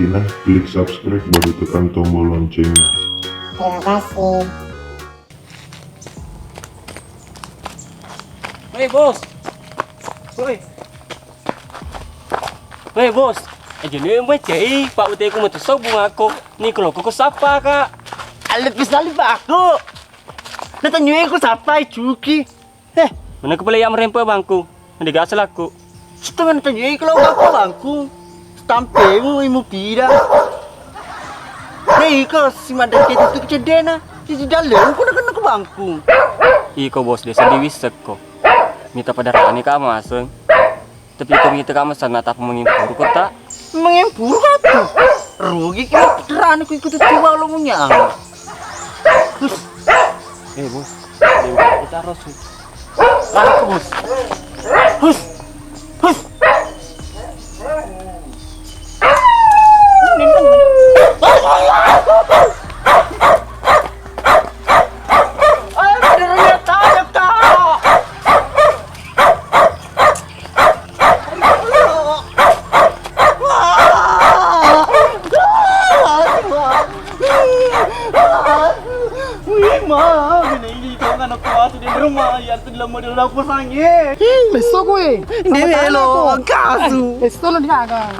Tina, klik subscribe baru tekan tombol loncengnya. Terima kasih. Hei bos, hei bos, jadi mbak cai Pak Uti aku mau tusuk bunga aku. Nih kalau aku siapa kak? Alat kesali Pak aku. Natanya aku siapa Juki? Mana kepala yang merempah bangku? Nanti gasel aku. Setengah natanya kalau aku bangku. Stampemu imu pira. Hei kau si madan kita tu kecedena. Di dalam aku nak ke bangku. Iko bos dia sendiri seko. Minta pada rani kamu aseng. Tapi kau minta kamu sana tak mengimpur kau tak? Mengimpur apa? Rugi kau terani aku ikut coba lo munyang. Hei bos, kita harus. Aku bos. Hus. Leso gue. Ini melo kasu. Leso lo diaga.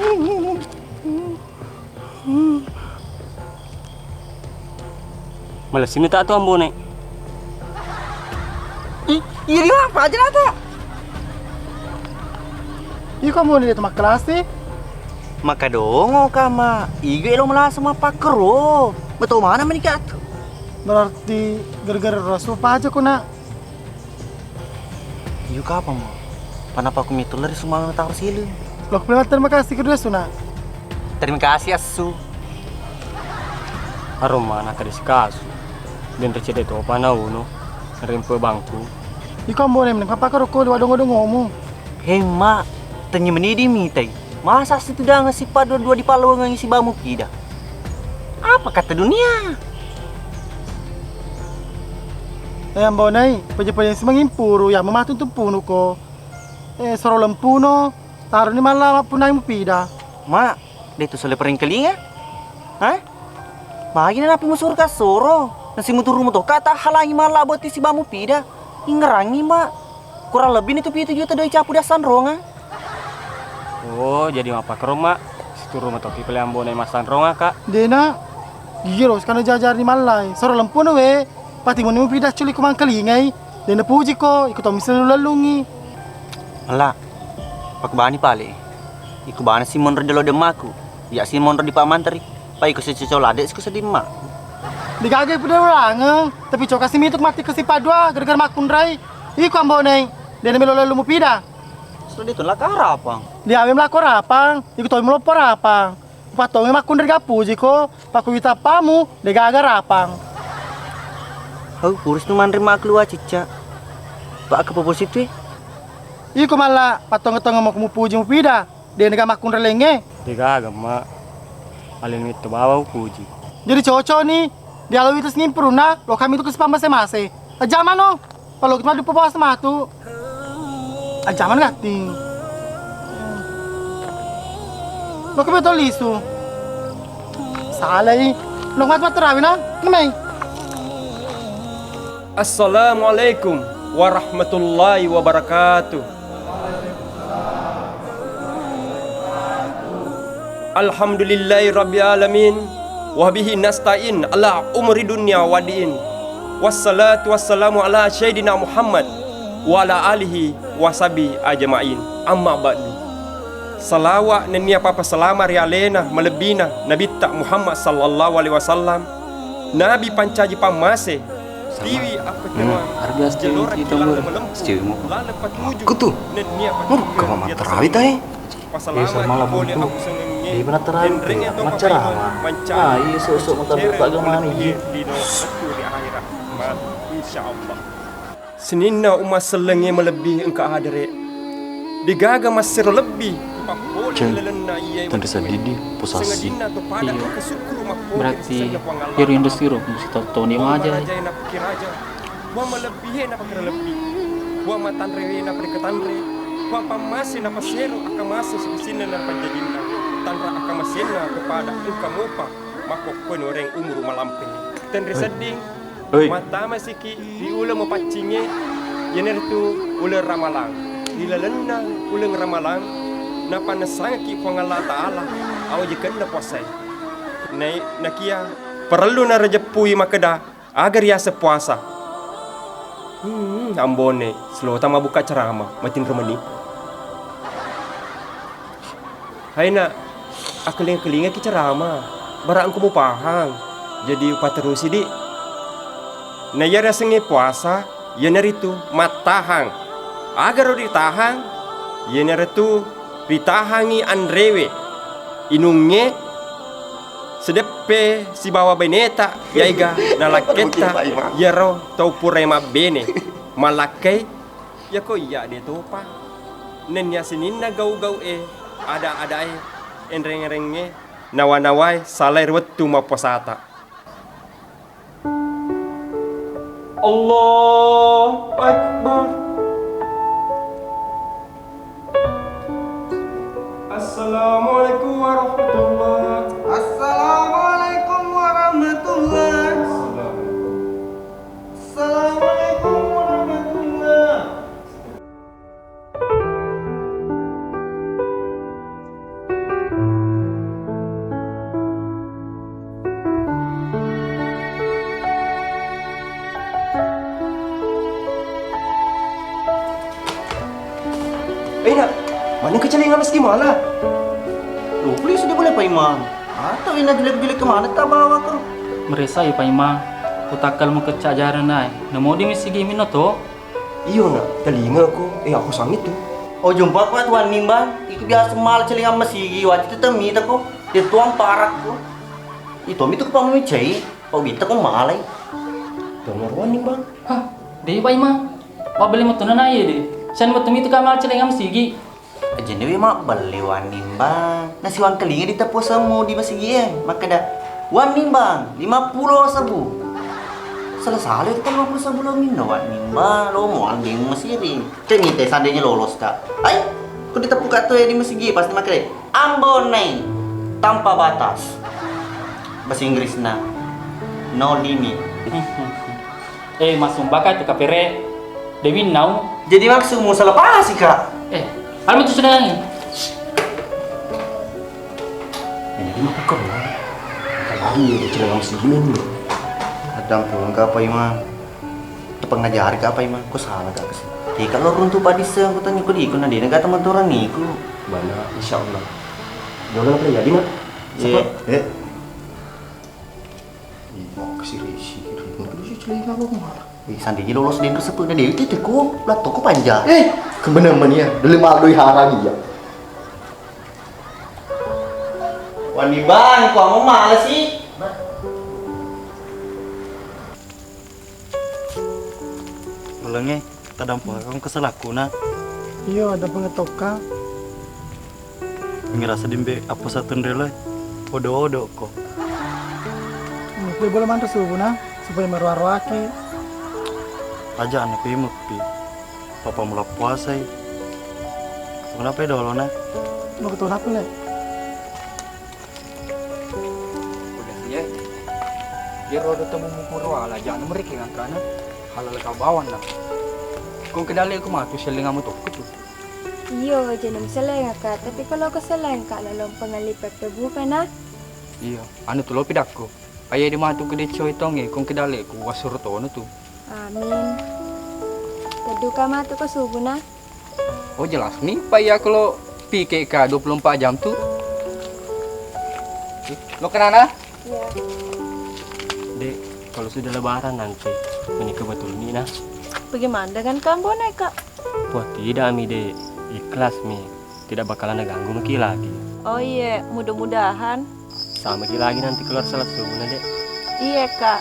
Malah sini tak tuh ambo nek. Iri apa aja nata? Iko mau lihat mak kelas sih. Maka dongo kama. Igo lo malah sama pakero. Betul mana menikah? Berarti gara-gara rasul apa aja kuna. Yuk apa mau? Kenapa aku mitul dari semua ngetang silu? Lo terima kasih kedua suna. Terima kasih asu. Harum mana kadis kasu. Dan tercede itu apa no? Rempe bangku. Iko mau nih apa kau rokok dua ngomong. Hei mak, tanya menidi mitai. Masa sih tidak ngasih dua di Palu ngisi bamu kida? Apa kata dunia? Ambau nai, pajak-pajak si mengimpuru ya mematun tu puno ko. Soro lempuno, taruh ni malah punai mu pida. Mak, dia itu soleh pering kelinga? Hah? Bagi na napi musur ka soro. Nasi mutur rumo to kata halangi malah buat si bamu pida. Ingerangi mak. Kurang lebih itu 7 juta doi capu dasan ronga. Oh, jadi apa ke rumah? Situ rumah toki pele ambo nek masan ronga kak. Dena, giro sekarang jajar ni malai. Soro lempuno we. Pati mo nimo pida culi kumang kalingay. Dena puji ko, ikut misalnya lalungi. Malah, pak bani pale. Iku bana si monro jalo demaku. Ya si monro di pamanteri. Pa iku secocol ladek iku sedih mak. Digagay po na orang, tapi coba kasi mitok mati kasi padwa, gara-gara makun ray. Iko ang bonay, dena milolo lumupida. Sudah itu lah karapang. Di awim lako rapang, iko toy mo po rapang. Patong makun dari puji ko, pakuwita pamu, digaga rapang. Oh, kurus numan rima keluar cica. Pak kepoposit we. Iko mala, patong-tong mo kumupuji mo pida, dena ga makun relenge. Tiga agama. Alin itu bawa puji. Jadi cocok nih, di alawi itu ngimpru na, lo kami itu kesepam mase-mase. Ajaman no, kalau kita di bawah sematu. Ajaman gating. Lo kami itu lisu. Salah ini, lo ngat materawi na, namai. Assalamualaikum warahmatullahi wabarakatuh. Alhamdulillahi rabbil alamin. Wabihi nasta'in ala umri dunya wadiin. Wassalatu wassalamu ala sayyidina Muhammad wa ala alihi wasabi ajma'in. Amma ba'du. Salawat nenia papa selama rialena melebina Nabi tak Muhammad sallallahu alaihi wasallam. Nabi pancaji pamase. Tiwi apa cuma harga sejuta itu sejuta kutu kamu mah terawih teh Pasalamat malam boleh itu aku senengnya. di mana terawih macerah ah iya sosok motor beragama nih insyaallah senina umat selenge melebih engkau hadare digaga masir lebih tentu saja di posasi berarti hero industri mesti tahu ni aja wa melebihi na pakira lebih wa matanre na padeketanre wa pamasi na pasero akamasi sibisina na panjadina tanra akan masena kepada engkau mupa maka koin orang umur malampe dan reseding mata masiki di ulah mapacinge yener tu ulah ramalang dilalena ulah ramalang napa nasangki ko Allah taala awajikan na puasai nakia perlu na rejepui makeda agar ya sepuasa ambone slow tama buka ceramah matin remeni hai nak kelinga ki ceramah barang aku mau pahang jadi upa terus di na ya rasengi puasa ya naritu matahang agar ditahang ya naritu ditahangi andrewe inungnya sedepe si bawa beneta yaiga nalaketa yaro tau purema bene malakai ya ko iya de topa nenya sininna gau-gau ada enreng-enrengnya nawa-nawai saler wetu maposata Allah Akbar Assalamualaikum warahmatullahi Assalamualaikum warahmatullahi Assalamualaikum warahmatullahi. nak mana kecelingan meski malah Loh, beli sudah boleh Pak Imam. Atau ina jelek-jelek kemana tak bawa kau? Meresa ya Pak Imam. Kutakal mau kecak jaran nai. Namo di misi gimi no to. iyo nak telinga aku aku sangit tu Oh jumpa aku tuan nimbang. Itu biasa mal celingan masigi wajib itu temi tak kau. Dia tuang parak kau. Itu mi tu kau pamit cai. Kau bita kau malai. tuan ruan nih bang Hah, deh Pak Imam. Pak beli motor nai deh. San motor itu kamal celengan sigi. Jadi mak beli wan nimbang. Nasi wan kelinga di tepus semu di masigi maka dah wan nimbang 50 sabu. Selesai itu kan 50 sabu lo minum wan nimbang. Lo mau ambil masigi. Ceni teh seandainya lolos tak. Ay, kau ditepuk kat tu di masigi pasti makai. Ambon nai tanpa batas. Bahasa Inggris na no limit. Mas Sumbaka itu kapere. Dewi now. Jadi maksudmu salah apa sih kak? Almi itu sudah nangis. ini mah bukan lah kalau dia celingan meski gini Kadang pun enggak apa Ima. Itu pengajar ke apa Ima? Kau salah gak kesini? Jadi kalau runtuh pada se, aku tanya kau di ikut nanti negara teman orang ni aku. mana insyaallah jangan apa jadi nak Iya. mau kesiri itu celingan aku marah Sandi lolos di Indonesia pun dia itu ku lah toko panjang. kebenaran ya dalam malu harang ya Wani bang, kau mau malas sih? Ulangnya, kadang pun kamu kesel aku nak. Iya, ada pengetoka. Ngerasa dimbe apa satu rela, odo-odo kok. Mungkin boleh mantu subuh nah, supaya meruah-ruaki. Aja anak pimuk pi. Papa mulai puasa. Kenapa ya dulu nak? Mau ketemu apa le? Udah ya. Dia roda temu mukuru ala jangan mereka kan kana halal kabawan lah. Kung kedali aku mah tu selingan mo to kutu. Iyo, jangan seleng kak. Tapi kalau keseleng kak lalu pengalipet bukan nah. Iya, anu tu lo pidakko. Ayah di matu gede coy tonge kung kedali ku wasur to anu tu. Amin. Keduka matu ke subuh nah. Oh jelas nih, payah kalau PKK 24 jam tu. Lo kenana? Iya. Dek, kalau sudah lebaran nanti menikah betul nih nah. Bagaimana dengan kamu nih kak? Wah tidak mi dek, ikhlas mi. Tidak bakalan ganggu Meki lagi. Oh iya, mudah-mudahan. Sama Meki lagi nanti keluar salat subuh nah dek. Iya kak.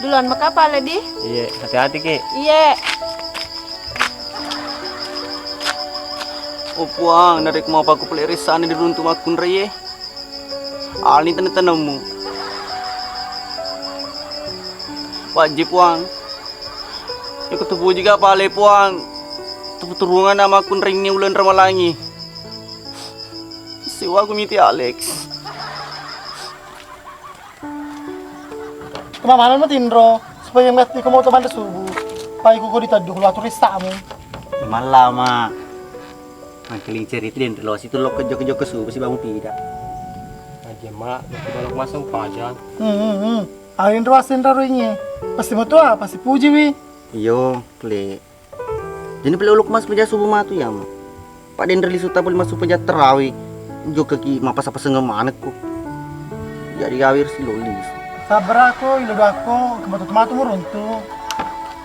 Duluan mak apa lagi? Iya, hati-hati Ki. Iya. Oh puang, narik mau aku pelirisan di runtuh akun reye. Alni tanah-tanahmu. Wajib puang. Ini ketemu juga pale puang. Turungan nama akun ring ni ulan ramalangi. Siwa aku miti Alex. Kemana mo Tindro? Supaya ngerti ko mo teman subuh. Pai ko ditaduh lu atur istamu. Malam mak. Mangkeling cerita din lo situ lo kejo ke subuh si Bang Pida. Aja mak, kalau masuk pajan. Ain rasin rarunya. Pasti mau tua, pasti puji wi. Iyo, kle. Jadi pele uluk mas peja subuh matu ya mak. Pak den reli suta pele masuk peja terawi. Jo kaki mapas apa sengemanek ko. Jadi gawir si lolis. Sabar aku, ilu aku, kematu matu muruntu.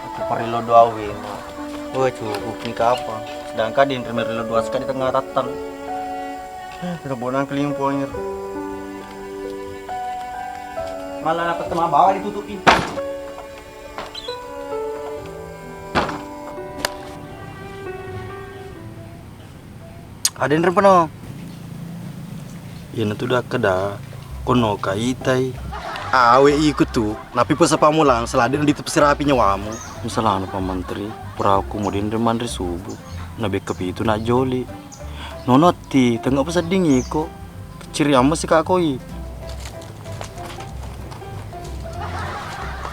Aku perlu doa wi. Wah cukup nikah apa? Sedangkan di internet dua sekali di tengah tatar. Terbonan keling poinir. Malah dapat teman bawah ditutupin. Ada yang terpenuh. Yan tu dah kada kono kaitai. Awe ikut tu, napi pesapamu lang seladin di tepi rapinya wamu. Misalnya Pak Menteri, pura aku kemudian remandri subuh. Nabi kepi itu nak joli. Nonoti, tengok pasal dingi ko. Ciri amu si kak koi.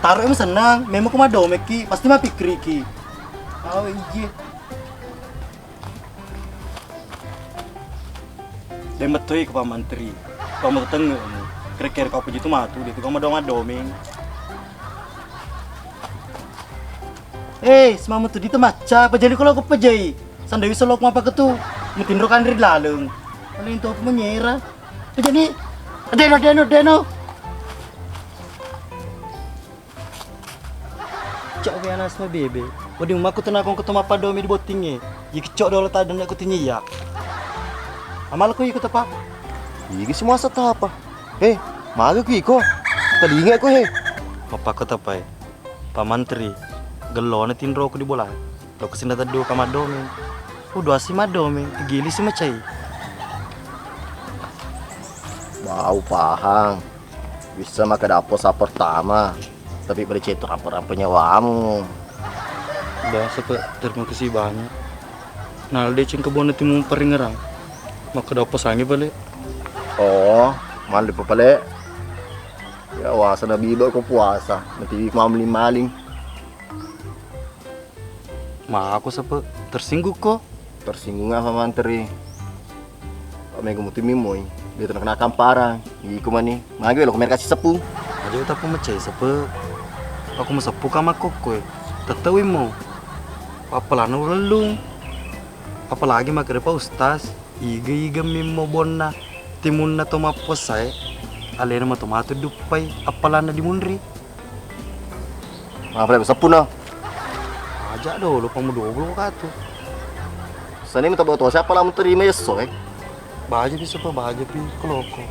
Taruh emang senang, memang aku mah domek ki, pasti mah pikir ki. Oh iya. Demet tuh ke Pak Menteri. Kamu ketengah kamu. Kira-kira kau puji tu matu, dia tu kamu domeng. Semamu tu di temaca, pejali kalau aku pejai. Sandawi selok apa ketu, mutindro kan rid laleng. Kalau itu aku menyerah. Pejani, deno. Cok ke anak sama bebe. Wadi umaku tenakong ketemu apa domi di botingnya. Jika cok dole tadi nak kutinya ya. Amal aku ikut apa? Iki semua seta apa? Maga ku iko. Tadi ingat ku Apa kata pai? Pak Menteri, gelo na tinro ko di bola. Lo kesini tadi ka madome. Udah si madome, gili si macai. Bau pahang. Bisa makan dapur sa pertama. Tapi pada cetur apa-apa nyawamu. Udah sampai terima kasih banyak. Nah, dia ceng kebun nanti mau peringerang. Maka dapat sangi balik. Oh, malu pale. Ya wasa na bido ko puasa. Nanti mau maling. Aku sampai tersinggung kok. Tersinggung apa Menteri? Kami kumuti mimoy. Dia kena kamparan. Iku mani. Magi lo kumer kasih sepu. Aja kita pun macai sampai. Aku mau sepu kama kok. Tetawi mo. Apalano relung. Apalagi makere pa ustaz. Iga mimo bonna. Timun na tumapos alena mo tomato dupay. Apalana di munri. Apa lagi sepu na? Aja do, lupa mo double ka to. Sani mo tabato siapa lah Menteri meso Baja bisa pa baja pi koloko.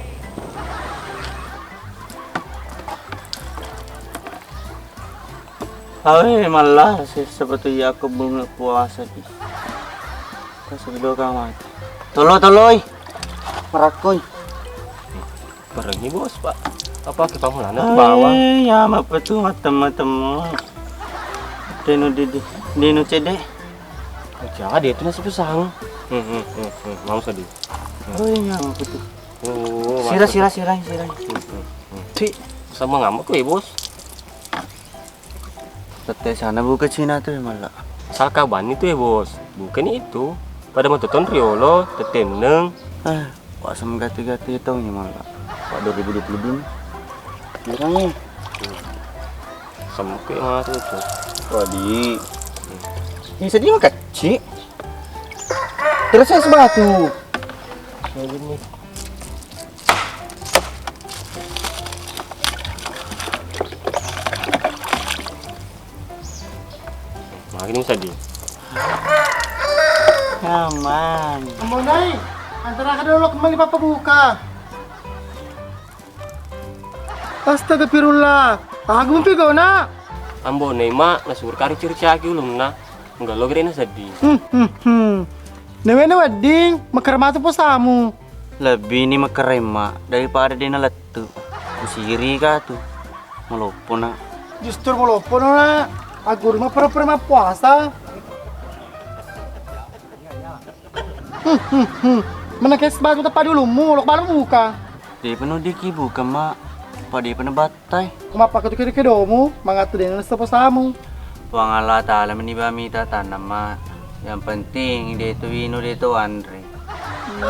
Awe malah seperti aku bunga puasa di. Kasih doa kamat. Toloi. Merakoy. Pergi bos pak. Apa kita mulana ke bawah? Ya apa tuh matem-matem. Deno cede. Jangan dia itu nasi pisang. Mau sedih. Oh iya apa tuh. Oh, Sirah. Ti, sama ngamuk ya bos. Tete sana buka Cina tuh malah. Salkaban itu ya bos. Bukan itu. Pada mau tonton Riolo, teteneng. Wasam gati-gati itu nya malah. Pak 2022. Kiranya. Sama kayak mas itu. Wadi. Ini sedih nggak kecil. Terus saya sebatu. Ini. Makin sedih. Aman. Ambonai, antara dulu kembali papa buka. Astagfirullah. Aku mimpi kau nak. Ambonai mak nasur kari ciri-ciri ulum na. Enggak lo kira sedih. Newe wedding, makar matu po samu. Lebih ini makarema daripada dia naletu. Kusiri ka tuh. Melopo na. Justru melopo na. Aku rumah pura-pura puasa. Mana kes baru tepat dulu mu, lok baru muka. Dia penuh diki bukan mak. Pak dia pernah batai. Kumapa kau tuh kedomu, mangatu dengan sepo samu. Tuang Allah Ta'ala menibami tanam mak. Yang penting dia itu Wino, dia itu Andre.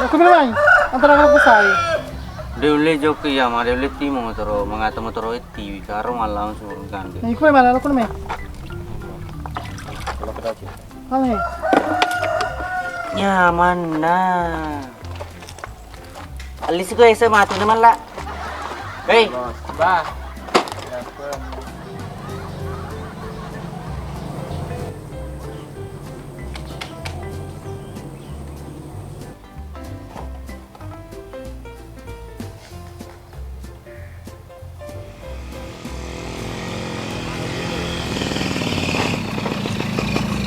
Aku bilang, antara kalau saya. Dia boleh joki ya, dia boleh timung motor, mengata motor itu, karo malah langsung ganti. Ini kue mana aku nih? Kami. Ya mana? Alis ko sa mato naman la. Hey, Bah.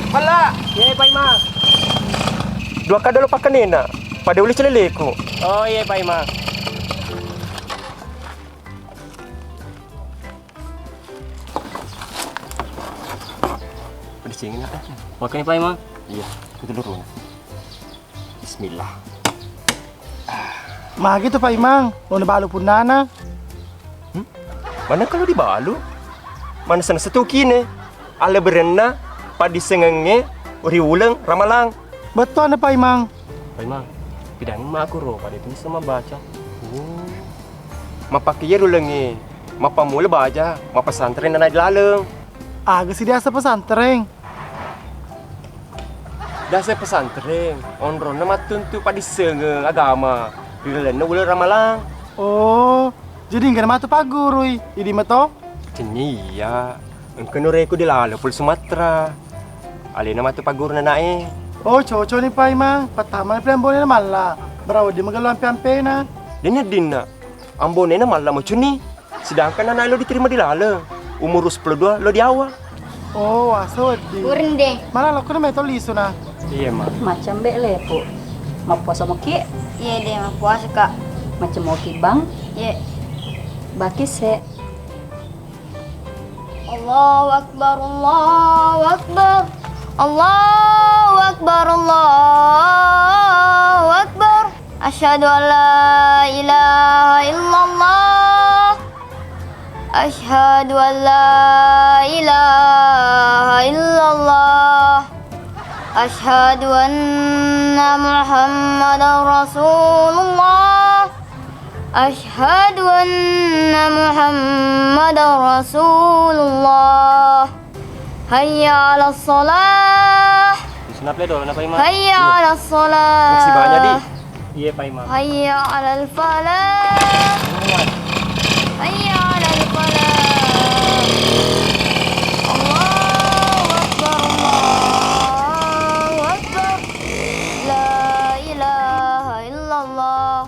Hala, ye Pai Ma. Dua kada lupa kanina. Pada uli celeleku. Oh iya Pak Ima. Pedisingin apa? Makan Pak Ima. Iya, itu dulu. Bismillah. Mah gitu Pak Imang, mau balu pun nana. Mana kalau dibalu? Mana sana setukine? Ala berena, padi sengenge, uri ulang, ramalang. Betul ada Pak Imang. Pak Ima, pidangin mah aku roh, pada itu sama baca. Mapakiya rulangi. Mapamula baja, mapasantren na naglaleng. Agak sih dia pesantren. Dasar pesantren, onron na matuntu padi sengeng agama. Rilan na ulang ramalang. Oh, jadi nggak ada matu pagurui. Ini meto? Iya, engkau nureku di Lalapul Sumatera. Alina matu pagur na nae. Oh, cocok nih Pak Imang. Pertama pelan boleh malah. Berawal di magalu ampe-ampe na. Din na, ambone na malah mo cuni. Sedangkan anak lo diterima di Laleng. Umur 12 lo di awal. Oh, aso di. Urin deh. Malah lo kena meto lisu na. Iya mah. Macam be lepo. Mau puasa mau ki? Iya deh, mah puasa kak. Macam mau ki bang? Iya. Baki se. Allahu Akbar, Allahu Akbar. Allahu Akbar, Allahu Akbar. Asyhadu an la ilaha illallah. Asyhadu an la ilaha illallah. Asyhadu anna Muhammadar Rasulullah. Asyhadu anna Muhammadar Rasulullah. Hayya 'alas shalah. Sunap le dulu, Pak Ima. Hayya 'alas shalah. Maksih banyak di. Iya Pak Ima. Hayya 'alal falah. Hayya 'alal falah. Allahu Akbar, Allahu Akbar. La ilaha illallah.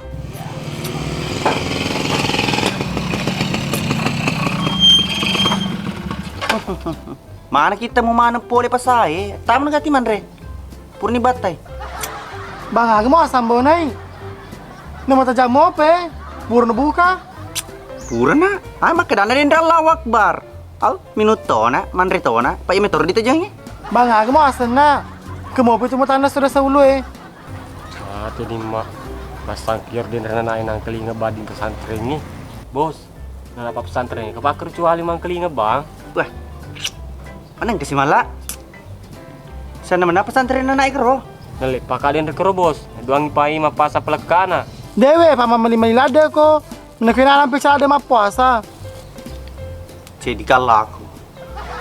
Mana kita mau mana pole pasai? Tamu negati manre. Purni batai. Bang, aku mau asam bonai. Nama tajam mope. Burno buka. Purna? Ay makadana din Allahu Akbar. Al minutona, manretona, pa imetor dito jangnya. Bang, aku mau asam na. Kemope itu mau tanda sudah saulu Ate di mak. Pasang kior din renanain ang kelinga bading pesantren ni. Bos, nanapa pesantren ni? Kapakar kecuali mang kelinga bang. Wah. Mana yang kasih malah? Sana mana pesantren na naik ro? Nalik pakalian rekero bos. Duang pai mapasa pelekana. Dewe, pama mali-mali lada ko. Nakina lang pisa ada mapuasa. Jadi kalah aku.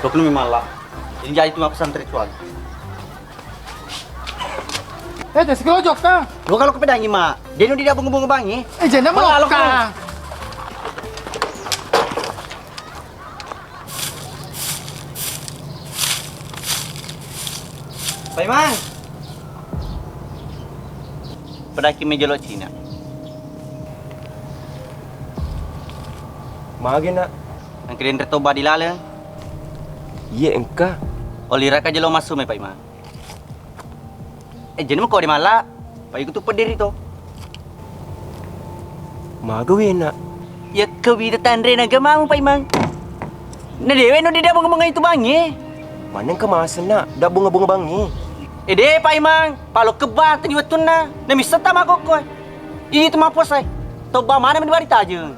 Kau belum malah. Ini jadi cuma pesantren cuan. Tes kalau jok ka. Lo kalau kepedangi mak, dia nu tidak bunga-bunga bangi. Janda mau ka. Pak Imang. Pedaki meja lo Cina. Magi nak. Ang kalian retoba di lala. Iya engka. Olira ka jalo masuk Pak Imang. Jadi mo kau di mala. Pak ikut tu pediri to. Magawi nak. Ya kawita tandre na gamamu Pak Imang. Na dewe no di bunga-bunga itu bangi. Mana yang kemasan nak? Dah bunga-bunga bangi. Ede Pak Imang, palo kebat tadi watun na. Nami serta makok ko. Itu mapos ay. Tau ba mana mendibari tajeng.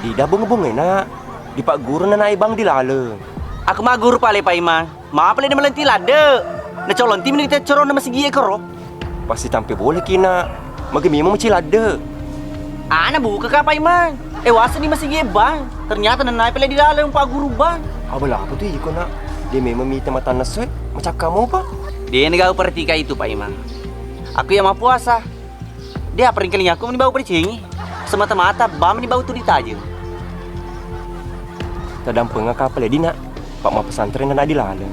Di dabung-bung na. Di Pak Guru na naibang dilaleng. Aku mah guru pale Pak Imang. Ma pale na melenti lade. Na colon tim ni kita coron na masigi karo. Pasti tampe boleh kina. Magami mo macilade. Ana buka ka Pak Imang. Wasa ni masigi bang. Ternyata na naik pale dilaleng Pak Guru bang. Abala apa tu iko na. Dia memang minta mata nasoi. Macam kamu pa. Dia negara pertika itu Pak Imang. Aku yang mau puasa. Dia peringkalinya aku menibau percingi. Semata-mata bam menibau tu ditajeng. Tadam penga kapal dina. Pak ma pesantren na dilaleng.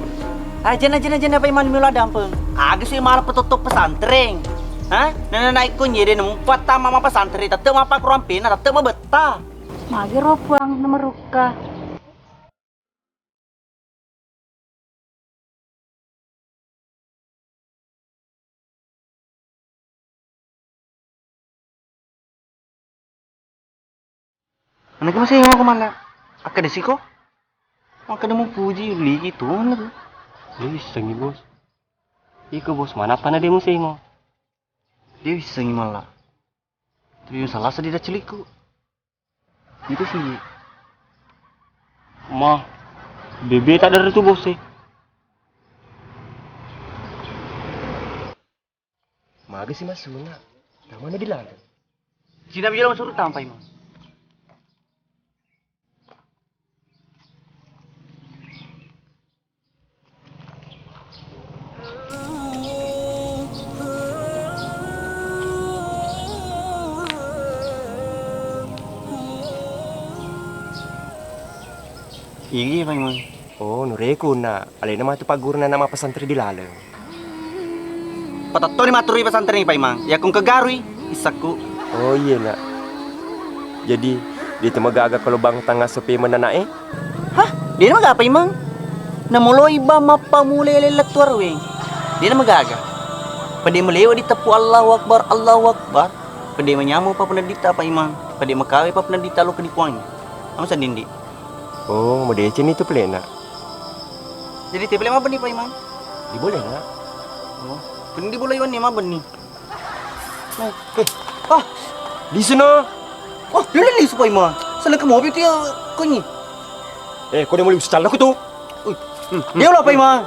Ajan Pak Imang mula dampeng. Agus sih malah petutup pesantren. Hah? Nana naik kunyi dia nemu patah mama pesantren. Tetep apa kerompin, tetep mau betah. Magi ropuang nemeruka. Anak masih mau kemana? Akan di siko? Akan mau puji beli gitu mana? Dia sengi bos. Iko bos mana apa na dia mo singo. Dia bisa malah. Tapi yang salah sedih dah celiku. Itu sih. Ma, bebe tak ada tu bos eh. Maga si Masuna. Yang mana dilaleng? Cina bilang suruh tampai Imang. Iya Pak Imang. Oh, nureku na. Alay nama tu Pak Guru na nama pesantren dilaleng. Patato ni maturi pesantren ni Pak Imang. Ya kung kegarui isaku. Oh iya nak. Jadi dia tu magaga kalau bang tangga sepi mana eh? Hah? Dia nama apa Imang? Namulo iba mapa mulai letuar weng. Dia nama gaga. Pada melewa di tepu Allahu Akbar, Allahu Akbar. Pada menyamu pa penadita Pak Imang. Pada makawi pa penadita lo kenipuan. Kamu sandindi. Oh, mau dia itu pelena. Jadi tipe lima benih Pak Imang. Di boleh nak? Oh, benih di boleh iwan ni mah benih. Ah, di sana. Oh, lili Pak Imang. Salah ke mobil tu ya kunyi. Kau dah mulai usaha aku tu. Dia lah Pak Imang.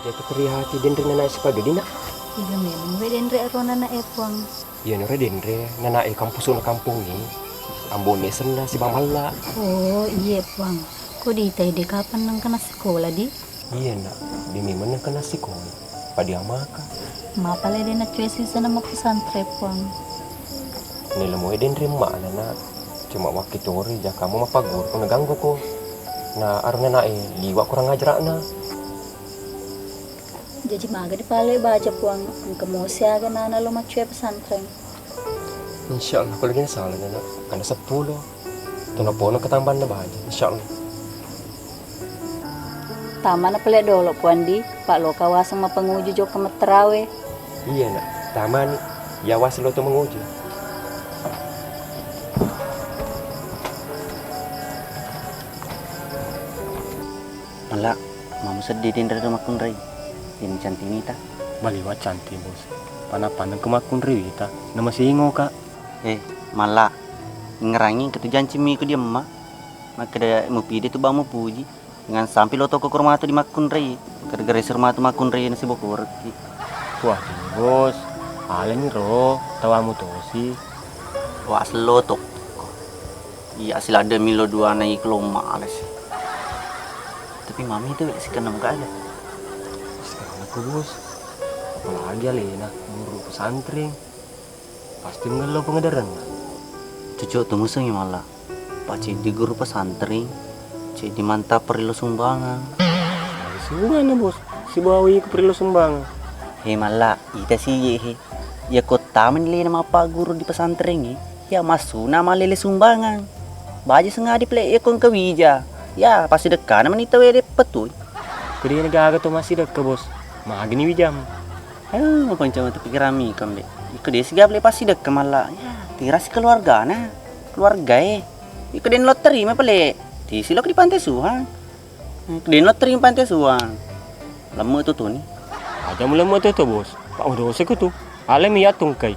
Dia terlihat den nana sebagai dina. Iya memang we denre arona na epang. Iya nore denre nana kampus na kampung ni. Ambone senda si bamalla. Oh iya pang. Kok di de kapan nang kena sekolah di? Iya nak, di memang nang kena sekolah. Pada amaka. Ma pala de na cuesi sana mo pesantren pang. Nila mo denre mak nana. Cuma waktu itu ori ja kamu mapa guru kau ngeganggu ko. Na arna na liwa kurang ajar na. Jadi maga di pala baca puang ang kamusya na lo macue pesantren. Insya Allah kalau gini salah nana. Karena 10. Tuna pono ketambahan na bahaja. Insya Allah. Tama na pala dolo puan di. Pak lo kawasang mapanguju jo kemeterawe. Iya nak, taman yawas lo tu menguji. Malah, mama sedih din dari rumah kunrai. Ini cantik ni ta. Baliwat cantik bos. Panah-panah kemakun rewita. Nama singo kak. Malah ngerangi ketujuan cimi ke dia emak. Maka dia mau pide tu bang mau puji. Dengan sampai lo toko ke rumah tu di makun rei. Gara-gara rumah tu makun rei nasi bokor. Wah bos. Ale ni ro. Tawamu tu si. Wah selo tok. Iya sila ada milo dua naik loma alas. Tapi mami tu si kenam ka ada. Sekarang aku bos. Apalagi Alena guru pesantren. Pasti ngelau pengedaran. Cucu tu musuhnya malah. Pak di guru pesantren. Jadi mantap perlu sumbangan. Sumbangan bos. Si bawi ke perlu sumbangan. Malah ita sih ya kota menilai nama pak guru di pesantren ni. Ya masuk nama lele sumbangan. Baju sengaja play ya kon kewija. Ya pasti dekat nama nita wede petul. Kedai negara tu masih dekat bos. Magni wijam. Pancam tu pikir kami kambe. Kedai sih gak pasti dekat malah. Ya tirasi keluarga na. keluarga Ikaden loteri mah pale. Di silok di pantai suang. Ikaden loteri di pantai suang. Lama tu nih. Aja mulai mau tuh bos. Pak udah usah tuh. Alem ya tungkai.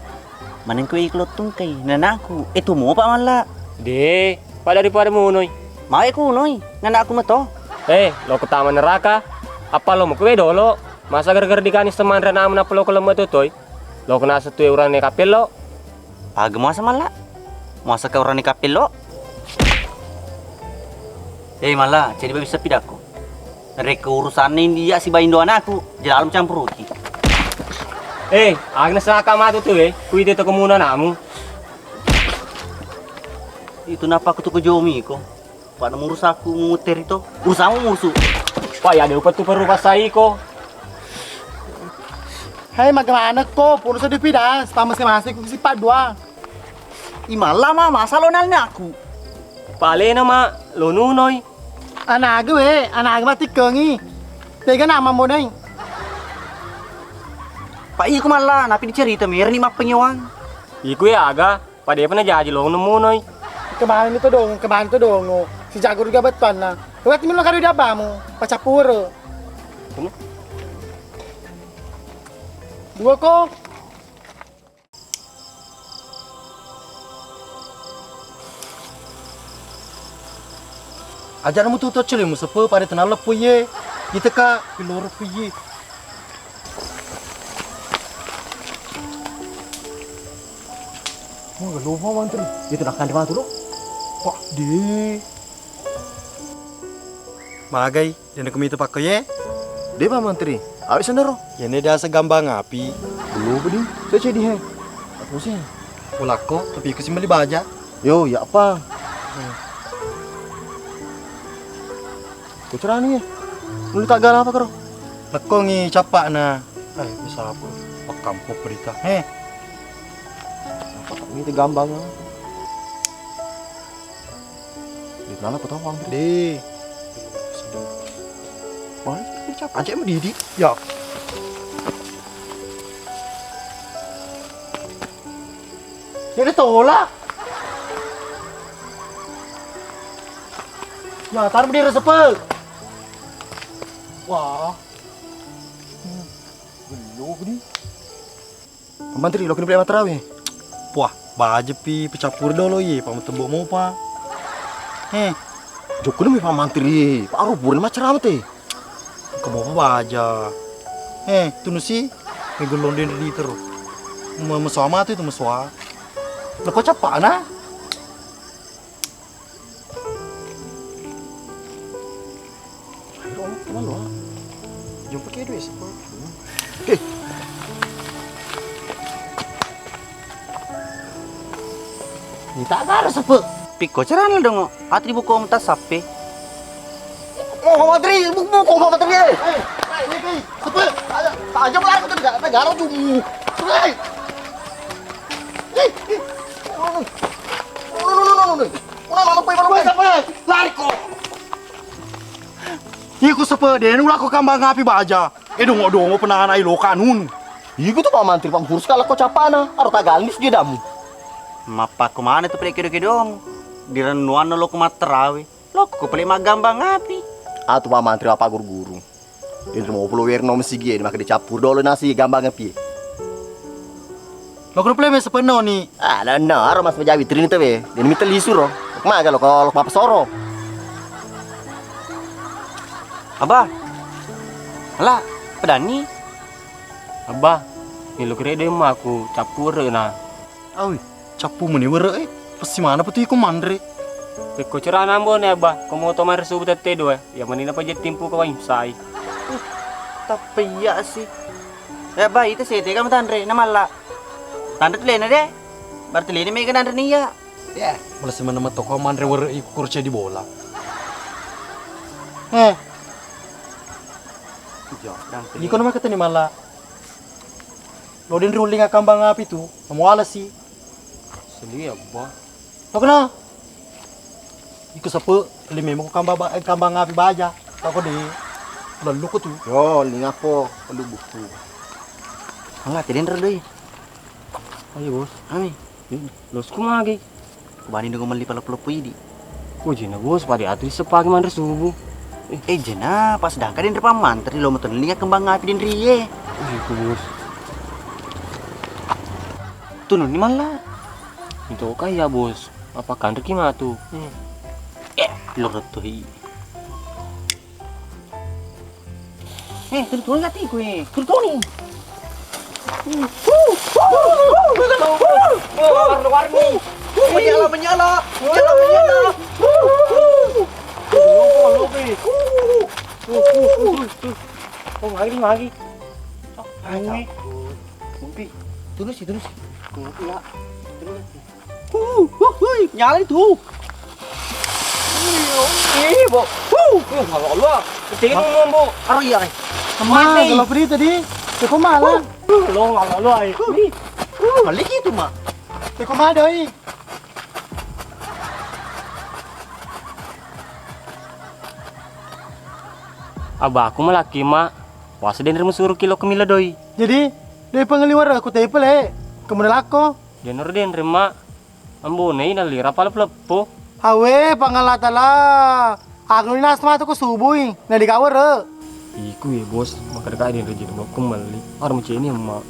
Manen kue iklot tungkai. Nanaku. Itu mau pak malah. De, pak daripada mau noy. Mau aku noy. Nanaku mah toh. Lo ke taman neraka. Apa lo mau kue dolo? Masa gara-gara dikanis teman rena menapa lo kalau mau tuh toy? Lo kena satu orang nih kapel lo. Pagi masa malah. Masa ke orang nih kapel lo. Malah, jadi bisa pidaku. Mereka urusan ini dia si bayindo anakku. Jalan campur uti. Agnes nakama tuh kuwi dito ko muna namo. Itu napa aku tuh ke Jomi ko. Pada ngurus aku muter itu. Urusanmu musuh. Wah, ya upat tuh perlu pasai ko. Hei, magkamanak ko. Puro sa dipidas. Tamas-kamasi ko si Padwa. Imala mama, salonal na aku. Pale na ma, lo nunoy. Anaga anaga matikangi. Tega nama mo na Pak iya kumala, napi dicerita mer ni mak penyewang. Iku ya aga, pada apa na jaji lo nunoy. Kemarin itu dong. Si Jago juga beton na. Kawat mo lang karo daba mo. Pacapuro. Ano? Dua ko. Ajar mo tuto chile mo sepe pada tenal lepuye. Kita ka pilor puye. Mau gak lupa mantri. Itu nak kanti matu lo. Wah, di. Magai, dan kami itu pakai ya. Dia Pak Menteri. Awak sendiri. Ya ini dah segambang api. Belum bedi. Saya jadi he. Apa sih? Ulako, tapi aku beli baja. Yo, ya apa? Kucera nih. Lu tak galau apa karo? Lekongi capak na. Bisa apa? Pak kampung berita. Ini teh gambang. Di mana aku tahu Menteri? Di. Wah, ini cap. Ancek mendidih. Ya. Dia tolak. Ya, tar berdiri sepel. Wah. Belum bedi. Pak Menteri, lo kena beli materawe. Wah, baja pi pecapur dulu ye, pamu tembok mau pa. Joko nih Pak Menteri. Pak Rubur macam apa teh? Kamu apa baja? Tunu sih, ngegulung di terus. Mesua itu mesua. Lo kok capak na? Jom pakai duit sih. Ni tak ada sepel. Piko ceran dong. Atri buku om tas sape. Oh, Menteri, buku Pak Menteri. Sepel. Tak aja melari betul enggak? Negara jumu. Hei. Lari kok. Iku sepede, nula ko kambang api baja. Dongo penahan ai lo kanun. Iku tuh Pak Menteri, Pak Ngurus kalau kau capana, harus tak galis dia damu. Mapa kumana tuh pre kedo-kedong. Direnuan lo kumaterawe. Lo ko pele magambang api. Atuh Pak Menteri apa guru-guru. Dia mau follower nomor sigi, dia makan dicapur dulu nasi gambang api. Lo kena play sepenuh nih. Nah, mas pejawi trini tuh be. Dia minta lisu roh. Kemana kalau kalau papa soro? Abah. Alah, pedani. Abah, nilo kira dia mah aku capur na. Awi, capu meni were pasti mana peti ko mandre. Peko cerah nambo ne abah, komo to mar subu tete do ya manina pa jet timpu ka sai. Tapi ya sih. Bah, itu saya tega matandre namalla. Tanda telena deh. Bartelene may ganandre niya. Ya, malas mana mah toko mandre were iku kurce di bola. Iko naman kata ni mala. Lo din ruling kambang api tu, mamuala sih. Seli abah. Lo kena? Iko sapu, limi mo kambang api baja. Ako di, lalu ko tu. Yo, linga po, lalu buku. Enggak, tidin redoy. Ayo bos, Ami. los kumagi. kebanding dengan meli pala-pala idi. Oh jena bos, pada atu sepagi mandre subuh. Jena pas dah kadin depan mantri lo meton linga kembang api din riye. Iku bos. Tuh ni malah. Itu kaya bos. Apa kan Riki mah tuh? Lo tuh hi. Turun gati gue. Turun nih. Warna-warni. Menyala. Oh, lagi. Terus. Nyala itu. Bo. Kalau lu, tingin mo mo. Aro iya. Kemana? Kalau pergi tadi, teko malah. Lo ay. Balik itu mah. Teko malah doi. Abah aku malaki mak. Puasa den suruh kilo kemila doi. Jadi, dari pengeliwar aku tepel kemudian lako. Denor den mak. Ambo nei nalira pala plepo. Awe, pangalatala. Aku ni nas matu ko subuh, na di kawar. Iku ya bos, maka dekat den rejit mau kembali. Orang macam ini mak.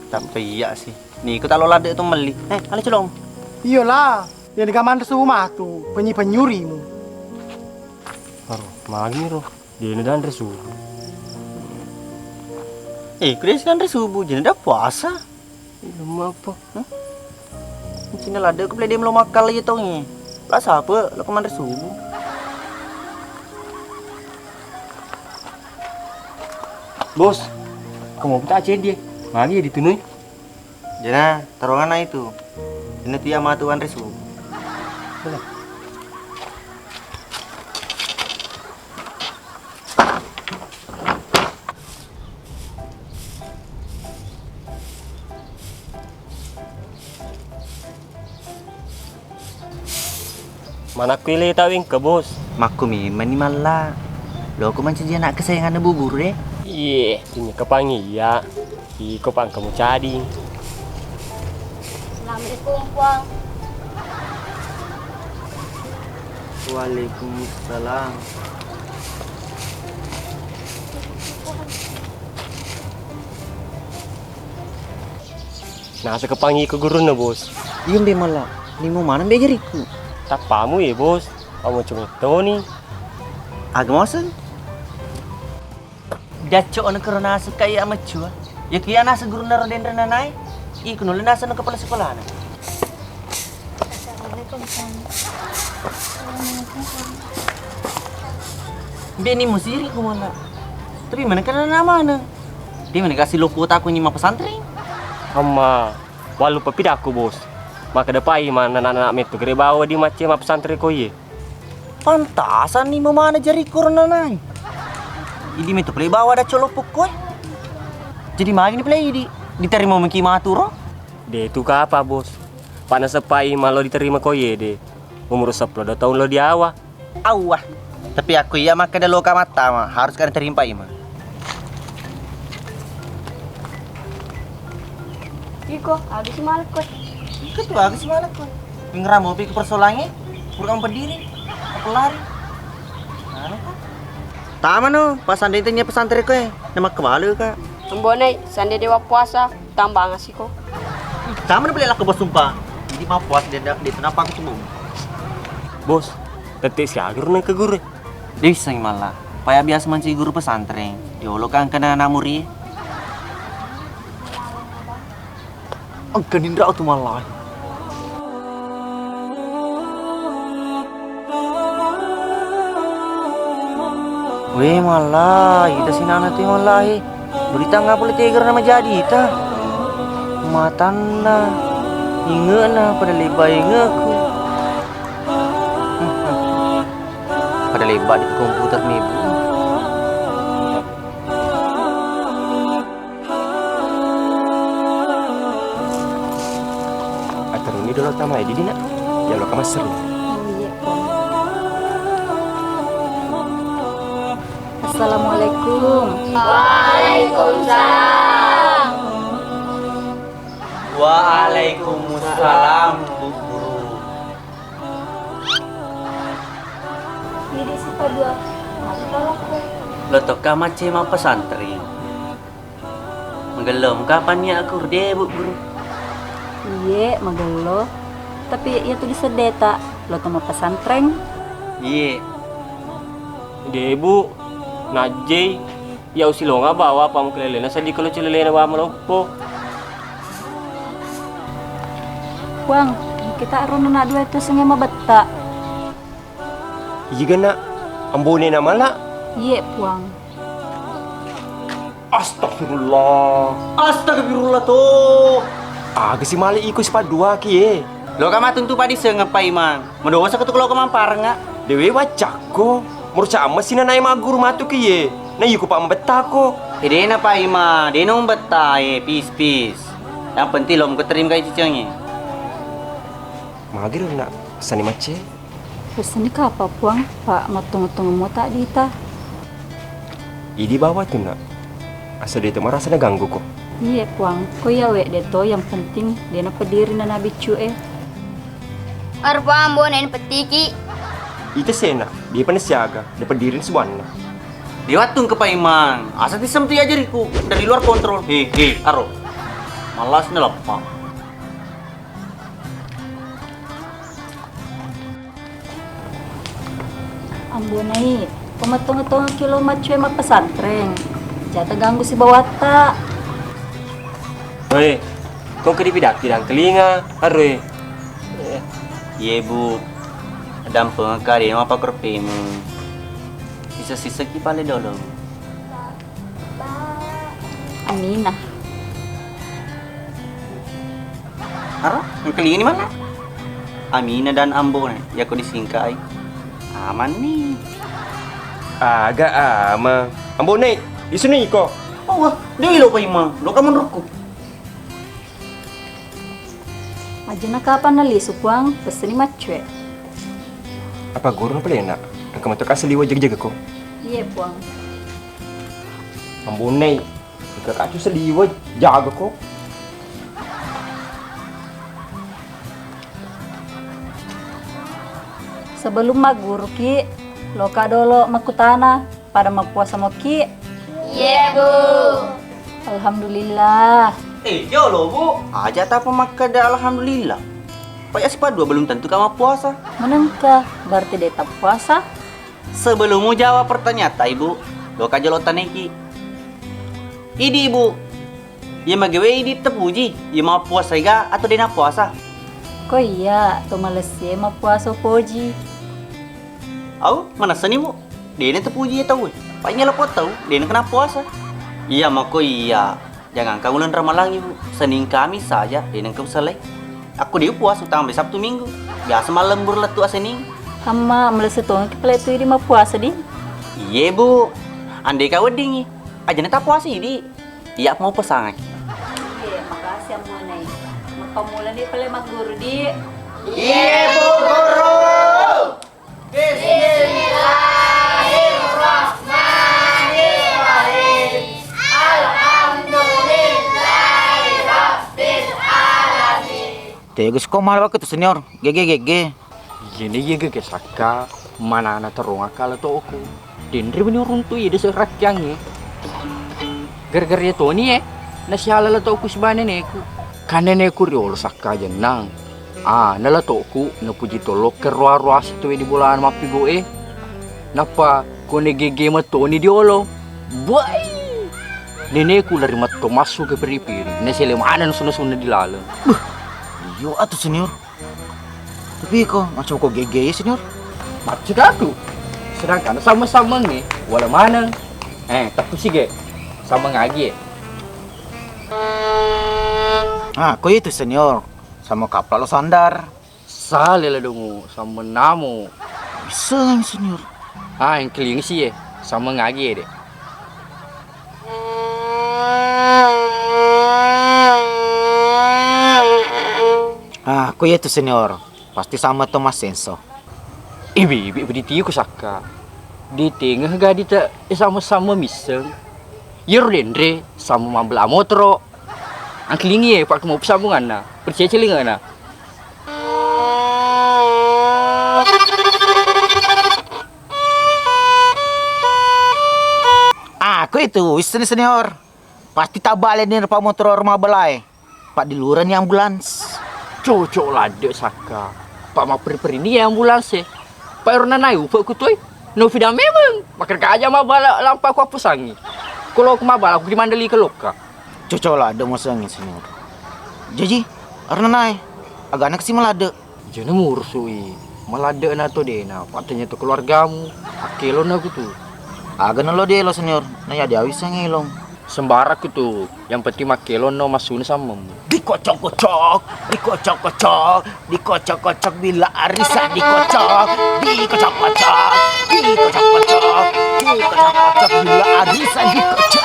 Tak iya sih. Nih ikut alo lade itu meli. Ale colong. Iyalah, yang di kamar subuh mah tu penyurimu. Aduh, magi roh. Dia ini dan resu. Kres dan resubuh jadi dah puasa. Ilmu apa? Cina lade aku beli dia belum makan lagi tong ni. Lah siapa? Lo kemana resubuh? Bos, kamu kita aja dia. Magi ditunui. Jana, taruhannya itu. Ini dia matuan resubuh. Mana kuile tawing ke bos? Maku mani malah. Lo aku manci dia nak kesayangan bubur deh. Iya, ini kepangi ya. Iko pang kamu cadi. Assalamualaikum, Puang. Waalaikumsalam. Nah, sekepangi ke guru na bos. Iya be malah. Ni mau mana be jariku? Tak pamu ya bos. Kamu cuma Tony. Agmosen. Dacok na karena sekaya amat cua. Ya kia nasa guru na roden nanai. Iku nula nasa na kepala sekolah na. Assalamualaikum. Be ni musiri ko malah. Tapi mana kana nama na? Dia mana kasih lopo aku nyima pesantren. Amma, walu papidaku bos. Maka depai mana anak metu gere bawa di macam pesantren ko ye. Pantasan ni mana jari corona nai. Idi metu play bawa ada colopok koi. Jadi magi ni play idi. Diterima maki maturo. De itu ka apa bos? Panas sepai malo diterima ko ye de. Umur 10 tahun lo di awa. Awah. Tapi aku ya maka ada loka mata mah harus kan terima ima. Iko, habis malam kok. Ikut tuh agak semangat kok. Pengeram mau ke persoalannya, kurang berdiri, apa lari? Tama no, pas anda itu pesantren kok, nama kebalik kak. Mbone, sande dewa puasa, tambah ngasih kok. Tama no beli lah ke bos sumpah. Jadi mau puas dia kenapa aku cembung? Bos, tetek si agar nih ke guru. Dia bisa malah, payah biasa manci guru pesantren. Diolokan kena namuri. Angkanin rau tu malah. Weh malah, kita sinana tu malah. Berita nggak boleh tegar nama jadi ita. Matanda, ingat na pada lebay ingatku. Pada lebat di komputer nih bu. Ini dulu tama ya, jadi nak. Ya lo kamu seru. Assalamualaikum. Waalaikumsalam. Waalaikumsalam Bu Guru. Ini si Padua. Aku tolong ko. Lo to ka mace ma pesantren. Menggelom kapan ya aku debut guru. Iya, magalo. Tapi ya tuh disedeta. Lo to ma pesantren. Iya. Debu, najay, ya usilo nga bawa pa mo kilala na sa di ko lo kilala na ba mo Wang, kita aron na dua itu sengi mabetta. Iya na, ambone na mala. Iya, Puang. Astagfirullah. Astagfirullah tuh. Aga si mali iko si Padua ki Lo ka matun tu padi sengapai mang. Mendoa sa ketuk lo ka mampar nga. Dewe wacako. Murca amas sina na magur matu ki Na yuko pa mabetako. Ide na pa ima, de nong betta peace. Yang penting lo keterim kay cicangnya. Magir na sani mace. Pesan ni kapa Puang? Pak matong-matong mo tak dita. Idi bawa tu nak. Asa dia tu merasa na ganggu ko. Iya, Puang. Ko ya we deto yang penting dia na pediri na nabi cue. Arpa ambonen petiki. Ita sena, dia panasiaga, dapat dirin sebuana. Diwatung ke Paimang, asa tisam tu ajariku dari luar kontrol. Hehe, aro. Malas na lapang. Ambonai, pematong-matong kilo macue mak pesantren. Jata ganggu si bawata. Hei, kau kedipidak tidang telinga, arwe. Iya bu, dampeng kari apa kerpemu. Sisa-sisa ki pale dolo. Aminah. Aro, yang kelinga ni mana? Amina dan Ambo nih, ya aku disingkai. Aman nih. Agak ama. Ambo nih, di sini kok. Oh wah, dia lo Paimang, lo kamu menurutku. Aja na kapan nalisu Puang, peseni macue. Apa guru na pala nak? Ang kamatok asaliwa jaga-jaga ko. Iya, Puang. Ambo nih, kakacu saliwa jaga ko. Sebelum maguru ki, loka dolo makutana pada magpuasa mo ki. Iya, Bu. Alhamdulillah. Yo lo bu, aja tak pemakai dah alhamdulillah. Pak si Padua belum tentu kamu puasa. Menengka, berarti dia tak puasa. Sebelum mau jawab pertanyaan ibu, lo kajalotan iki. Idi ibu, ya magawe idi tepuji, ya mau puasa ga atau dia nak puasa? Kok iya, to Malaysia mau puasa poji. Au, mana seni bu? Dia ni tepuji ya tahu. Paknya lo tahu, dia ni kena puasa. Iya mako iya. Jangan kau bulan Ramalan ibu, Senin Kamis saja dia nengkep selai. Aku dia puasa tambah Sabtu Minggu. Biasa malam berletu Senin. Hama melesetong kepala itu di mau puasa di. Iya bu, andai kau wedding aja neta puasa di. Iya mau pesan. Iya, makasih amunai. Makamulan di pala maguru di. Iya bu guru. Bismillahirrahmanirrahim. Tegus kok malah waktu senior, gege. Gini gege saka mana ana terunga kala to aku. Dindri bini runtu ya desa rakyangnya. Gara-gara ya to ni nasihala la to aku sebane neku. Kanene ku riol saka jenang. Nala to ku napuji tolo kerwa-rwa situ di bulan mapi goe. Napa kone gege mato ni diolo. Boy. Neneku lari mato masuk ke peri-peri. Nasile mana suna-suna di lalang. Yo atuh senior. Tapi kok macam kok gege ya senior? Maksud aku. Sedangkan sama-sama nih, wala mana. Tapi sige, sama ngagi. Kok itu senior? Sama kapal lo sandar. Salih lah dong, sama namu. Bisa yang senior. Yang keling sih ya, sama ngagi deh. Kok itu senior? Pasti sama Thomas Senso. Ibi beriti ku saka. Di tengah gadi tak sama-sama miseng. Yerdendre sama mambel amotro. Ang kelingi pak mau sambungan na. Percaya celingan na. Aku itu, senior. Pasti tak balik nih pak motor rumah belai. Pak di luar nih ambulans. Cocok lah dek Saka. Pak mau peri ini ya ambulans ya. Pak Erna naik upah kutuai. Novida memang. Makan aja mah bala lampa aku apa sangi. Kalau aku mah bala aku di Mandali ke loka. Cocok lah ada masangin senior. Jadi, Erna naik. Agak anak sih malade. Jangan murusui. Malade na to dena. Patanya to keluargamu. Akilon aku tuh. Agak lo dia lo senior. Nah ya dia bisa ngilong. Sembarak tuh. Yang penting makelon no masuk sama. Dikocok-kocok bila arisan dikocok bila arisan dikocok.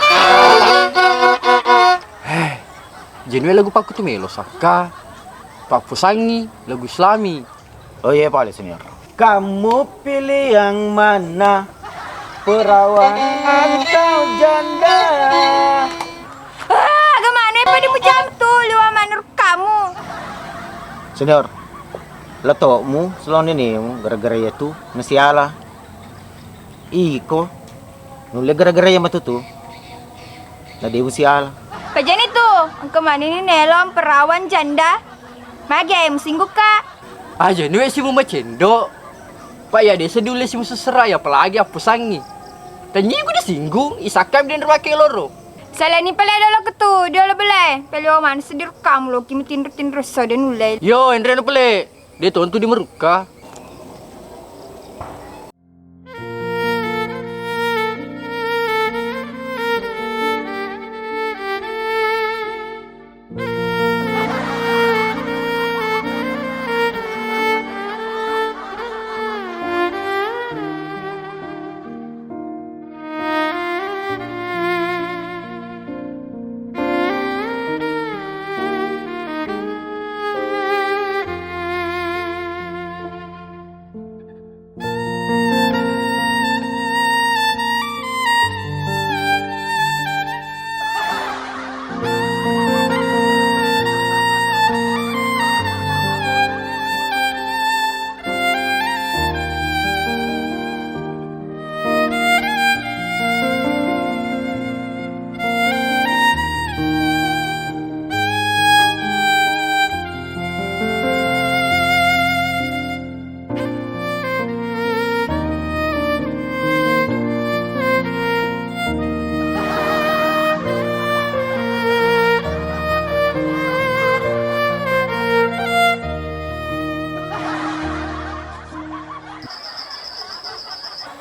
Jenwe lagu paku tuh melo Saka. Pak Pusangi lagu Islami. Oh iya Pak senior. Kamu pilih yang mana? Perawan atau janda? Gimana pa di mo jam tuh, liwa manur kamu. Senior, letokmu selon ini gara-gara ya tuh nasiala. Iko, nule gara-gara ya matu tuh. Tadi usiala. Kajan itu, ang kemana ini nelom perawan janda. Magay, musingguk ka. Aja nuwe si mama cendo. Pak ya desa dulu si musuh serai apalagi apa sangi. Tanya gue disinggung, isakam dan pakai loro. Salah ni pala dalo ketu, dia lo belai. Pelo man sedir kamu lo kimi tindur so dan ulai. Yo, Andre no pele. Dia tontu di meruka.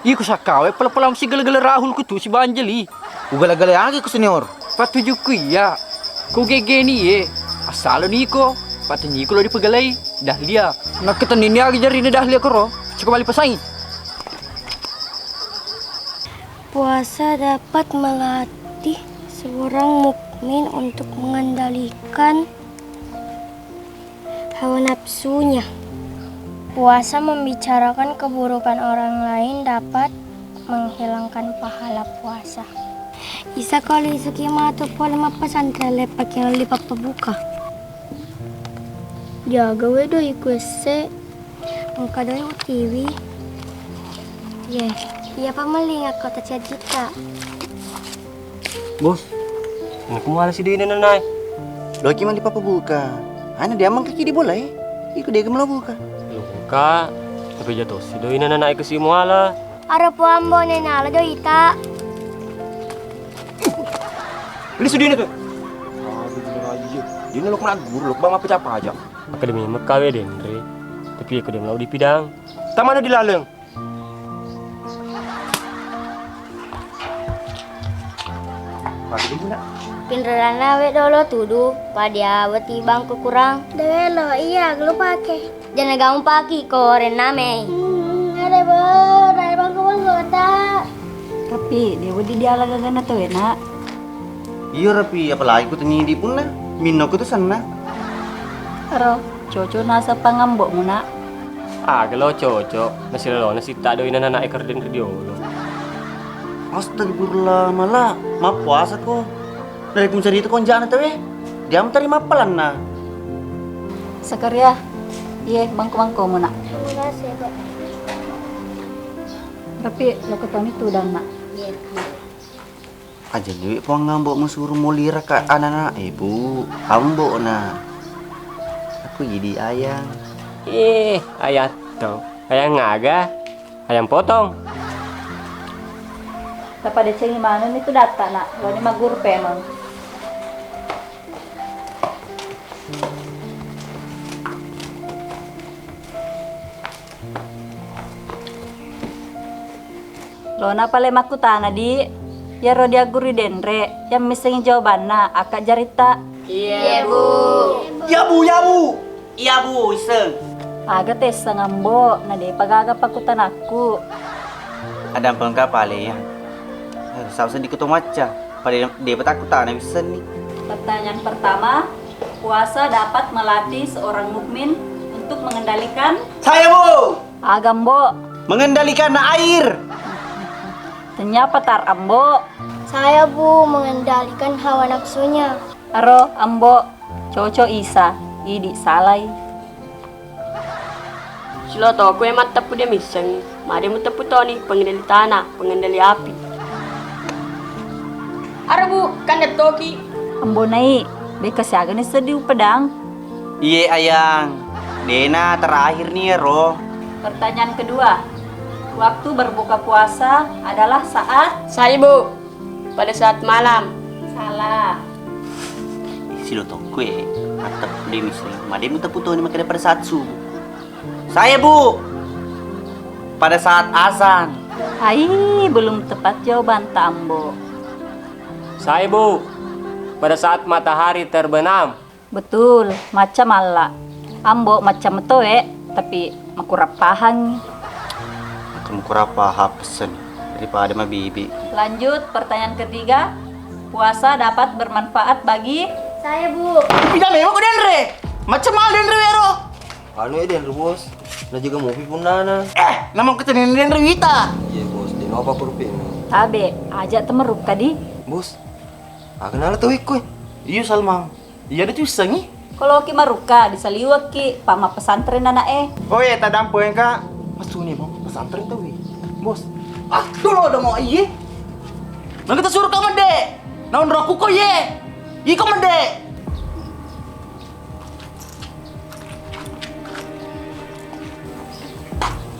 Iku sakawe pala-pala si gala-gala Rahul ku tu si Banjeli. Ugala-gala lagi ku senior. Patuju ku iya. Ku gege ni ye. Asalo ni ko. Patanyi ko lo di pagalay. Dahlia. Nakatanin niya jari ni Dahlia ko ro. Cika balik pasangi. Puasa dapat melatih seorang mukmin untuk mengendalikan hawa nafsunya. Puasa membicarakan keburukan orang lain dapat menghilangkan pahala puasa. Isa kali sekima atau pola mapasantren lepak yang lipat pebuka. Jaga wedo ikuese mengkadoi TV. Iya pamaling ako cita. Bos, aku malah si Dina nanay. Doki man di papabuka. Ana dia mang kaki di bola Iku dia gemelo buka. Kak, tapi jatuh si doi na naik ke si muala. Ara po ambo na nala do ita. Beli sudina tuh. Dina lo kena guru lo bang apa capa aja. Akademi mekawe Dendre. Tapi aku dia melau di Pidang. Tamana di Laleng. Pagi guna. Pindaran nawe dolo tudu pada wati bang kurang. Dewelo iya lu pakai. Jangan gaung pagi koren name. Ada bang kota. Tapi dia wadi dia lagagan na to na. Iya rapi apalagi ku tanyi di pun na. Minno ku tu sana. Aro, coco nasa pangambok mo na. Kalau cocok, nasi lelo nasi tak doi na naik kerden radiolo. Astagfirullah malah ma puasa ko. Dari ku mencari itu konjana tuh dia mencari mapalan na. Sakarya, iya bangko mo na. Terima kasih kok. Tapi lo ketoni tudang na. Aja duit po ngambok musuruh mulira ke anak-anak ibu. Ambok na. Aku jadi ayang. Ayah tuh. Ayang ngaga. Ayam potong. Tapi ada cengi mana itu data nak. Lo ni magur pemang. Lo na pale makutana di. Ya rodia guri denre. Yang misalnya jawabanna akak jarita. Iya, Bu. Ya bu, ya bu. Iya bu, iseng. Aga tes ngambo na de pagaga pakutan aku. Ada pengka pale ya. Saus sedikit maca. Pada dia petakutan bisa nih. Pertanyaan pertama, puasa dapat melatih seorang mukmin untuk mengendalikan Saya bu. Agambo. Mengendalikan air. Ternyata tar ambo. Saya, Bu, mengendalikan hawa nafsunya. Aro ambo. Coco Isa. Idi salai. Silo to aku emat tapu dia misang. Mari mu tapu to ni pengendali tanah, pengendali api. Ara bu, kan toki. Ambo nai. Bekas yaga ni sedih pedang. Iya ayang. Dena terakhir nih Ro. Pertanyaan kedua. Waktu berbuka puasa adalah saat Saya bu, pada saat malam. salah. Silo to kue. Atap dia misli. Made mu taputo ni makanya pada saat subuh. Saya bu. Pada saat azan. Hai, belum tepat jawaban Tambo. Saya bu. Pada saat matahari terbenam. Betul, macam Allah. Ambo macam toe, tapi makurap pahang. Kamu kurapa hapsen daripada mah bibi. Lanjut, pertanyaan ketiga. Puasa dapat bermanfaat bagi Saya, Bu. Pindah memang kau Denre. Macam mana Denre Wero? Anu ya Den bos. Na juga movie pun nana. Namang ketenin Denre Wita. Iya bos, Den apa perupin. Tabe, ajak temeruk tadi. Bos. Kenal tuh ikut. Iya Salmang. Iya ada tuh sangi. Kalau ki maruka disaliwak ki pama pesantren anak Oh iya, tadam poin kak. Masuk nih bang, pesantren tuh bos. Dulu udah mau iya. Nah kita suruh kamu dek. Naon roku kok ye. Iya kamu dek.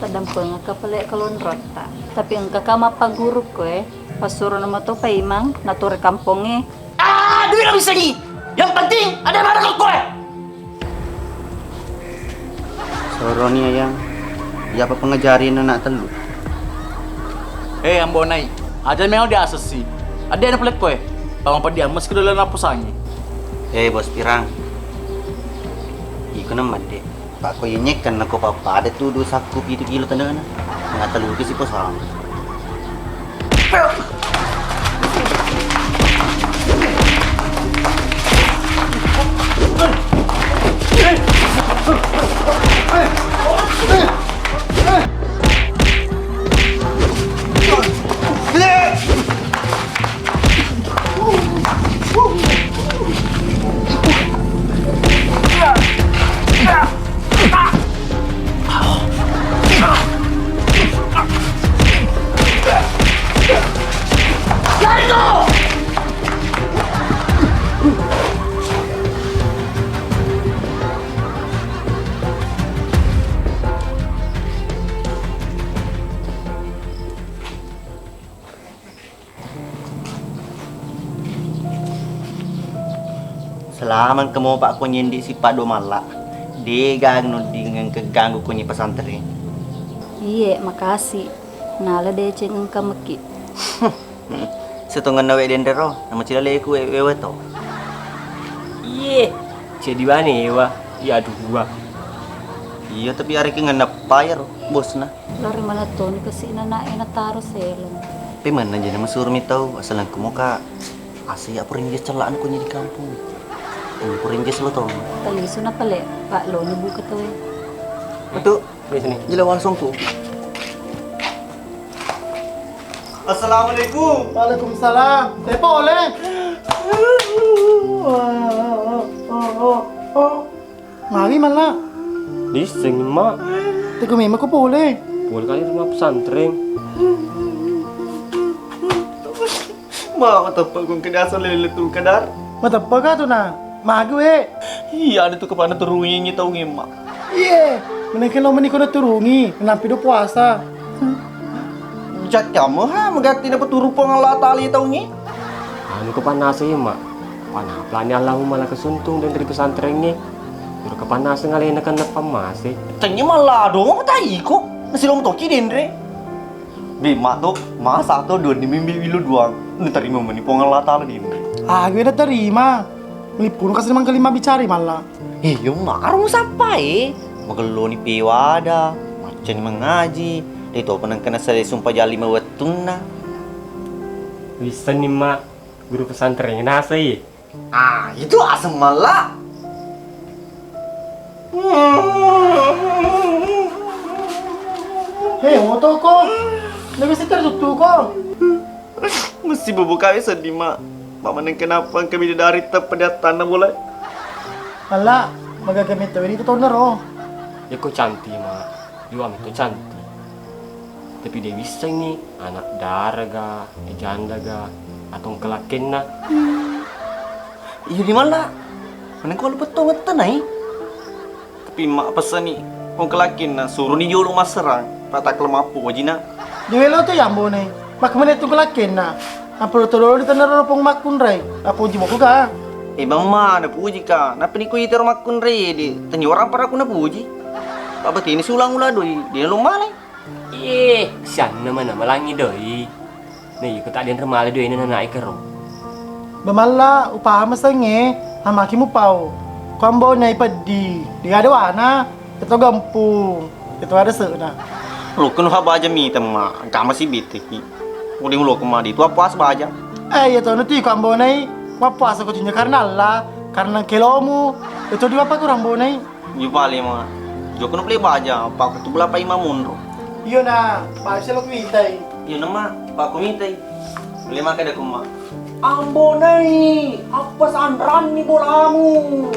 Tadam ko nga kapale kalon rota. Tapi ang kakama paguru ko pasuro na mo to pa imang nature kampong Duit lah bisa nih. Yang penting ada yang ada kau Soro nih ayang. Ya apa pengejarin anak telu. Ambo nai. Ada memang dia asesi. Ada yang pelet koe. Pamang pa dia meski dalam napusangi. Bos pirang. Iku naman dek. Pak ko yenyek kan ako papa ada tuh dosaku gitu kilo tanda na. Nga telu ke si posang. Selamat kamu pak ko nyendi si Pak Domala. Degang no dengan keganggu ko nyi pesantren. Iya, makasih. Nala deh cengeng kameki. Setongan nawe dendero, nama cila leku wewe to. Iya. Jadi mana ya? Ya aduh gua. Iya tapi hari ki nganap bayar bos na. Lari mana tuh nih kasih nana enak taruh selong. Tapi mana jadi masur mi tau asal aku mau kak. Asli apa ringgis celaan ko nyi di kampung. Ini ko ringgis lo tau. Tali suna pale, Pak lo nih buka tuh. Betul. Di sini. Jila langsung tuh. Assalamualaikum. Waalaikumsalam. Tepo oleh. Mari malah. Di sini mak. Teko memang kok boleh. Boleh kali rumah pesantren. Ma, matapa kung kadasa lele tu kadar. Matapa ka tu na. Mago eh. Iya, ada tu kepada turunnya tahu ngemak. Iya. Menakin lo meniko na turungi. Kenapa do puasa? Jat kamu ha, magati na paturo pa ng latali tahu ni. Anu kepanasan ya mak. Panaplan ni Allah malah kesuntung dan dari pesantren ni. Baru kepanasan ngalahin akan napamas eh. Tanya malah dong, tahu ko. Nasi lo toki dendre. Bima tu, masa tu dua ni mimpi bilu doang. Terima meni pongal latali dendre. Ah, gue udah terima. Melipun kasih 5 kali bicara malah. Yung makarong sapa Magalo ni piwada, macam ni mengaji. Ito pa nang kana sa sumpah jali mawatun na. Bisa nih mak, guru pesantren nasa eh. Ah, itu asam malah. Hei, moto ko. Nabi si tertutup ko. Mesti bubuka sedih mak. Mama nang kenapa kami dari pada tanah boleh? Ala, magagamit tayo dito to na ro. Ya kok cantik mak, juga itu cantik. Tapi dia bisa ini anak darah ga, janda ga, atau kelakin na. Iya di mana? Mana kau lupa tahu betul nai? Tapi mak pesan ni, kau kelakin na suruh ni jolo maserang, patak lemapu wajina. Di welo to yambo nih. Mak mana tu kelakin na. Apa to lo di tanah ro pong makun ray. Apa jibo ko ka? Bang mana puji ka? Napa ni kau itu makun re di? Tanya orang para aku na puji. Apa ini sulang ulah doi, dia lumalai. Sian nama malangi doi. Nih, ikut tak ada remala doi ini naik kerong. Bamala upaha masange, hamaki mo pau. Kambo na ipadi. Di ada wana, ito gampung. Ito ada sana. Lo kan baja mi tema, kama si biti. Udi lo kemadi, itu apa as baja? Ito nanti kambo na mapuasa ko tinya karena Allah, karena kelomu. Ito di apa kurang bo na Yu pali ma. Joko no play baja, pa ko tubla pa imamunro. Iyo na, pa siya lo kumitay. Iyo na ma, pa kumitay. Beli makan aku ma. Ambonai, apa sandran ni bolamu?